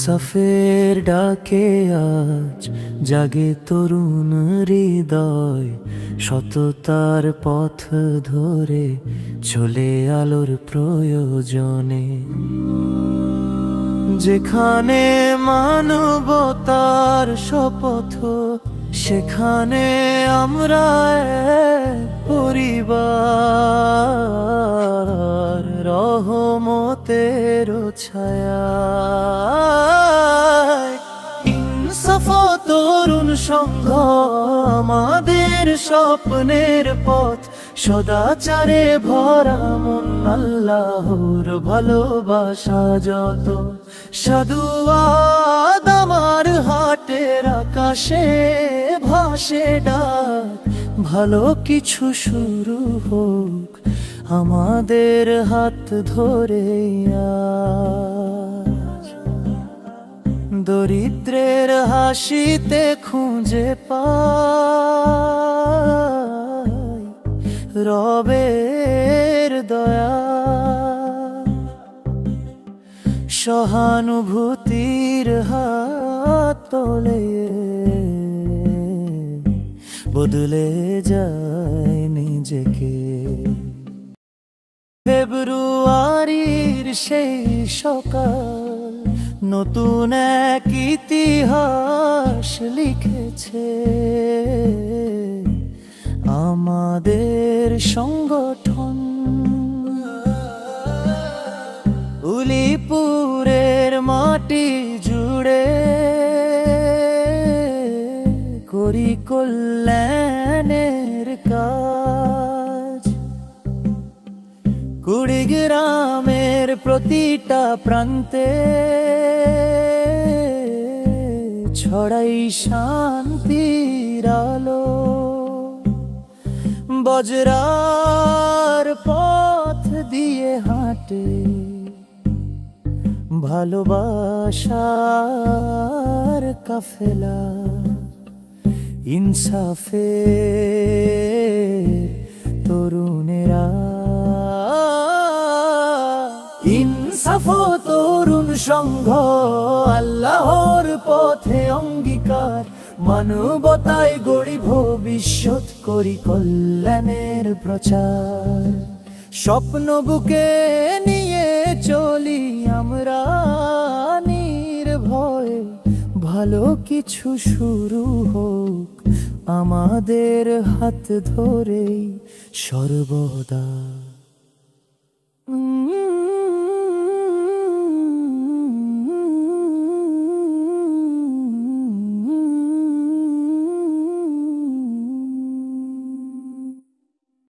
ইনসাফের ডাকে আজ জাগে তরুণ হৃদয়, সততার পথ ধরে চলে আলোর প্রয়োজনে। যেখানে মানবতার শপথ, সেখানে আমরা এক পরিবার, রহমতের ছায়ায়। ইনসাফ তরুণ সংঘ আমাদের স্বপ্নের পথ, সদাচারে ভরা মন, আল্লাহর ভালোবাসা যত। সাধুয়াদ আমার হাটের আকাশে ভাসে ডাক, ভালো কিছু শুরু হোক আমাদের হাত ধরে আজ। দরিদ্রের হাসিতে খুঁজে পাই রবের দয়া, সহানুভূতির হাত তোলে বদলে যায় নিজেকে। ফেব্রুয়ারির সেই সকাল নতুন এক ইতিহাস লিখেছে। আমাদের সংগঠন উলিপুরের মাটি জুড়ে করি কল্যাণের কাজ। কুড়িগ্রামের প্রতিটা প্রান্তে ছড়াই শান্তির আলো। বজরার পথ দিয়ে হাঁটে ভালোবাসার কাফেলা। ইনসাফের তরুণেরা, ইনসাফ তরুণ সংঘ আল্লাহর পথে অঙ্গীকার। মানবতায় গড়ি ভবিষ্যৎ, করি কল্যাণের প্রচার। স্বপ্ন বুকে নিয়ে চলি আমরা নির্ভয়ে, ভালো কিছু শুরু হোক আমাদের হাত ধরেই সর্বদা।